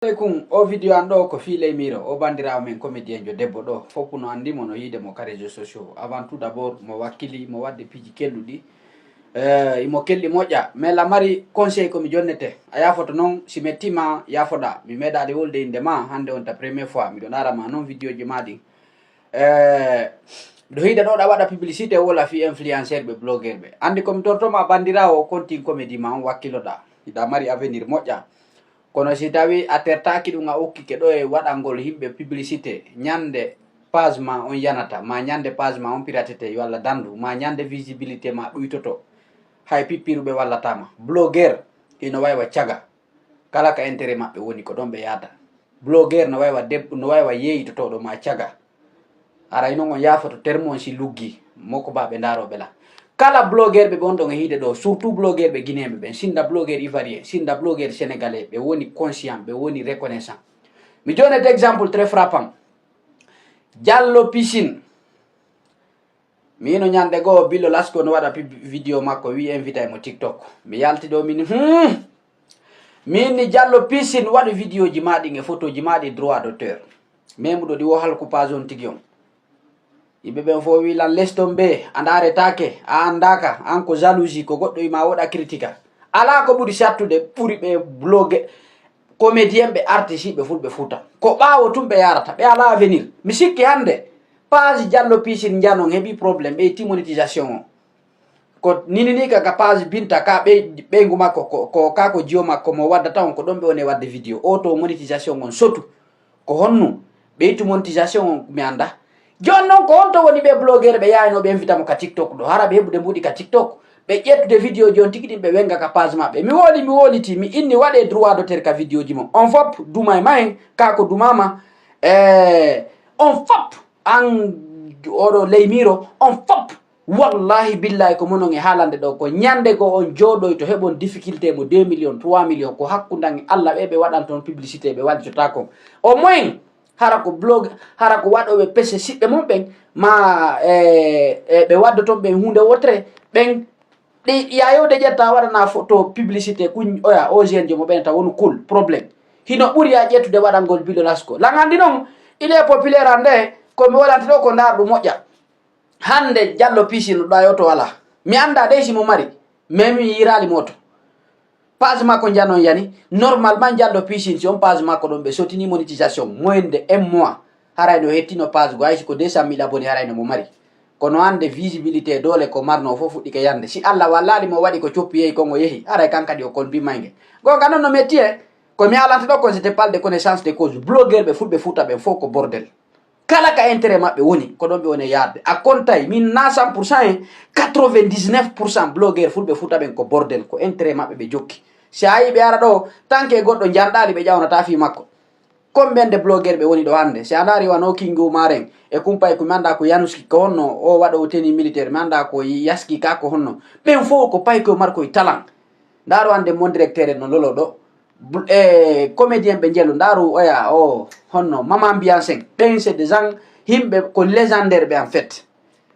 Alaikum o video ando ko file miro o bandirawo men comédien jo debbo do fofu no andimo no yide mo ka réseaux sociaux avant tout d'abord mo wakkili mo wadde piji kelludi imo kelli moƴƴa mais la mari conseil ko mi jonnete a yafoto non si mettima yafoda mi meeɗade wolde inde ma hande on ta première fois miɗo narama non vidéo ji maɗi do hida ɗo ɗa waɗa publicité wola fi influenceur ɓe blogueur ɓe andi komi tortoma bandirawo o continue comédie ma on wakkiloɗa hiɗa mari avenir moƴƴa kono si tawi a tertaki ɗum a okkike ɗo e waɗalngol himɓe publicité ñande page ma on yanata ma ñande page ma on piratete walla dandu ma ñande visibilité ma ɗuytoto hay pippiruɓe wallatama blogueur ino waywa caga kala ka intérêt maɓɓe woni ko ɗon ɓe yahata blogueur no waywa debbo no waywa yeyitotoɗo ma caga aray noon on yafoto terme on si luggi moko baɓe daroɓe la kala blogueur ɓe ɓon ɗon e hiide ɗo surtout blogueur ɓe guinéɓe ɓen sinda blogueur ivoirien sinda blogueur sénégalais ɓe woni conscient ɓe woni reconnaissant mi jonete exemple très frappant Diallo Piscine mino ñande goo Billo Lasko no waɗa vidéo makko wi invité mo TikTok mi yalti ɗo min ni Diallo Piscine waɗi vidéo ji maɗi e photo ji maɗi droit d'auteur memuɗo ɗi wo halko page on tigi on yimɓe ɓen fo wi lan leston be andaretake a andaka an ko jalousie ko goɗɗo ima woɗa critique ala ko ɓuri sattude ɓuri ɓe blogue comédien ɓe artiste ɓe fulɓe fuuta ko ɓawo tum ɓe yarata ɓe ala avenir mi sikki hande page Diallo Piscine janon heeɓi probléme ɓe itti monétisation o ko ninini kaka page Binta ka ɓeygu makko ko kako jiyo makko mo waddata on ko ɗon ɓe woni wadde vidéo o to monétisation on sotu ko honnu ɓe ittu monétisation on mi anda jon noon ko honto woni ɓe blogueur ɓe yayno ɓe invita mo ka TikTok ɗo hara ɓe heɓude mbuɗi ka TikTok ɓe ƴettude vidéo ji on tigi ɗin ɓe wenga ka page maɓɓe mi woliti mi inni waɗe droit d'auteur ka vidéo ji mo on fop duma e mahen kako dumama on fop an oɗo leymiro on fop wallahi billahi ko monon e haalande ɗo ko ñande go on jooɗoy to heɓon difficulté mo 2 millions 3 millions ko hakkudan Allah ɓe waɗan toon publicité ɓe wadditota kon au moins hara ko blog hara ko waɗoɓe pese siɓɓe mum ɓen ma ɓe wadda toon ɓen hunde wotere ɓen ɗi yayode ƴetta waɗana photo publicité kuñ oya OGNG mo ɓen ta woni cool probléme hino ɓuuri a ƴettude waɗalngol Billo Lasko lan andi noon il est populaire ande komi waɗante ɗo ko ndar ɗum moƴƴa hande Diallo Piscine ɗo yoto wala mi anda ɗe simo mari mais mi yirali moto page makko janon yani normalement Diallo Piscine si on page makko ɗon ɓe sotini monétisation moins de 1 mois harayno hettino page go haysi ko 200 000 abonnés harayno mo mari kono hande visibilité dole ko marno fof fuɗɗike yande si Allah wallali mo waɗi ko coppi yehi kongo yehi haray kankadi o kon bimayge gonga noon no metti ko mi alante ɗo ko c'était pas de connaissance de cause blogueur ɓe fulɓe fuuta ɓen fof ko bordel kala ka intérêt maɓɓe woni ko ɗon ɓe woni yarde a kontay min na 100% 99% blogueur fulɓe fuuta ɓen ko bordel ko intérêt maɓɓe ɓe jokki si a yi ɓe ara ɗo tanke goɗɗo janɗali ɓe ƴawnata fi makko comme ɓende blogueur ɓe woni ɗo hande si a dari wano kingu maren e kumpay ko mi anda ko yanuski ko honno o waɗa o teni militaire mi anda ko yaski ka ko honno ɓen fof ko pay koye markoye talan ndaaro hande mon directeur en no lolo ɗo comédien ɓe jellu ndaru oya o honno Mama Mbiyanseng ɓen c'est des gens himɓe ko légendaire ɓe en fait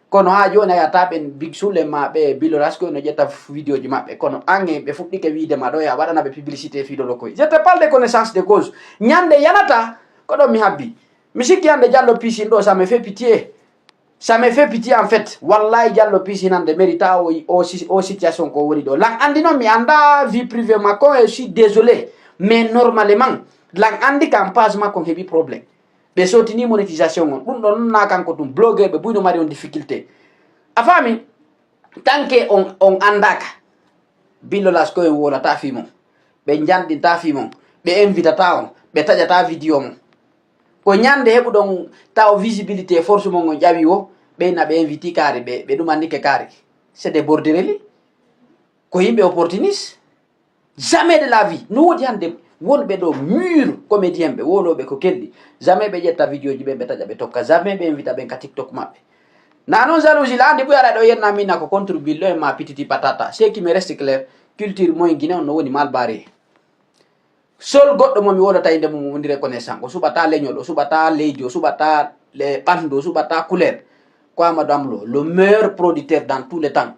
kono ha joni a yata ɓen big sulle ma ɓe Billo Lasko no ƴetta vidéo ji maɓɓe kono ange ɓe fuɗɗike widema ɗo ya waɗana ɓe publicité fiɗo lokoy je te parle de connaissance de cause ñande yanata ko ɗon mi habbi mi sikki hande Diallo Piscine ɗo ça me fait pitié en fait wallahi Diallo Piscine hande mérita o situation ko woni ɗo lan andi noon mi anda vie privée makko e suis désolé mais normalement lan andi kam page makko heeɓi probléme ɓe sotini monétisation on ɗum ɗo noon na kanko ɗum blogueur ɓe ɓuyno mari on difficulté a faami tanke on andaka Billo Lasko en wolata fi mon ɓe janɗinta fi mon ɓe invitata on ɓe taƴata vidéo mon ko ñande heɓuɗon taw visibilité force mon on ƴawi o ɓeyna ɓe inviti kaari ɓe ɗumandike kaari c'est des bordereli ko yimɓe opportuniste jamais de la vie no woodi hande wonɓe ɗo mur comédien ɓe woloɓe ko kelɗi jamais ɓe ƴetta vidéo ji ɓen ɓe taƴa ɓe tokka jamais ɓe invita ɓen ka TikTok maɓɓe na noon jalousie la andi ɓuyara ɗo yenna minna ko contre Billo en ma pititi patata ce qui me reste clair culture moyen Guinée on no woni malbaré seul goɗɗo momi wodata inde mum woni reconnaissant o suɓata leñol o suɓata leydi o suɓata ɓandu o suɓata couleur ko Amadou Amlo le meilleur producteur dans tous les temps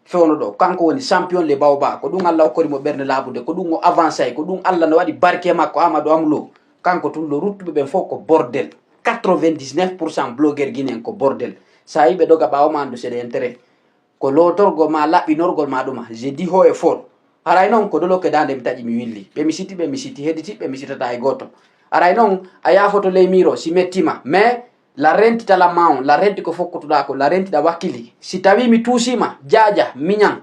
fewno do kanko woni champion le bawba ko dum Allah ko mo berne labude ko dum o avancer ko dum Allah no wadi barke makko Amadou Amlo kanko tun lo ruttube ben fo ko bordel 99% blogueur guinéen ko bordel sa yibe doga bawo mandu c'est intérêt ko lotorgo ma labbi norgol ma duma je dis ho e fort aray non ko dolo ke dande mi taji mi willi be mi siti hediti be mi sitata e goto aray non aya foto le miro si mettima mais la renti tala maon la renti ko fokkotuda ko la renti da wakili si tawi mi tusima jaaja minyang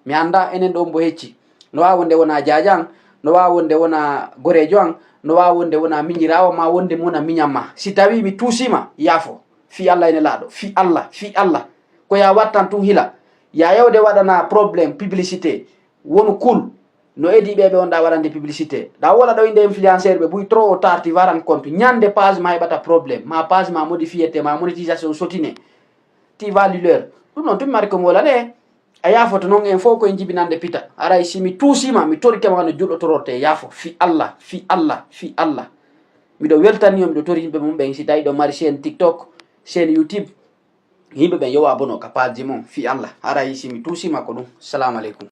mi anda enen do mbo hecci no wa wonde wona jaajang no wa wonde wona gorejo an no wa wonde wona minyirawo ma wonde mona minyamma si tawi mi tusima yafo fi Allah ene lado fi Allah ko ya wattan tun hila ya yawde wadana problème publicité wonu cool no edi bebe onda warande publicité da wala do inde influenceur be buy trop tarti waran compte nyande page ma hebata problème ma page ma modifiété ma monétisation sotine ti valeur dum non tum marko mo la de aya foto non en foko en jibinande pita ara simi tusima mi torike ma no juddo tororte yafo fi Allah mi do weltani mi do tori himbe mum be si tay do mari chaîne TikTok chaîne YouTube himbe be yo abono ka page mum fi Allah ara simi tusima ko dum assalamu alaikum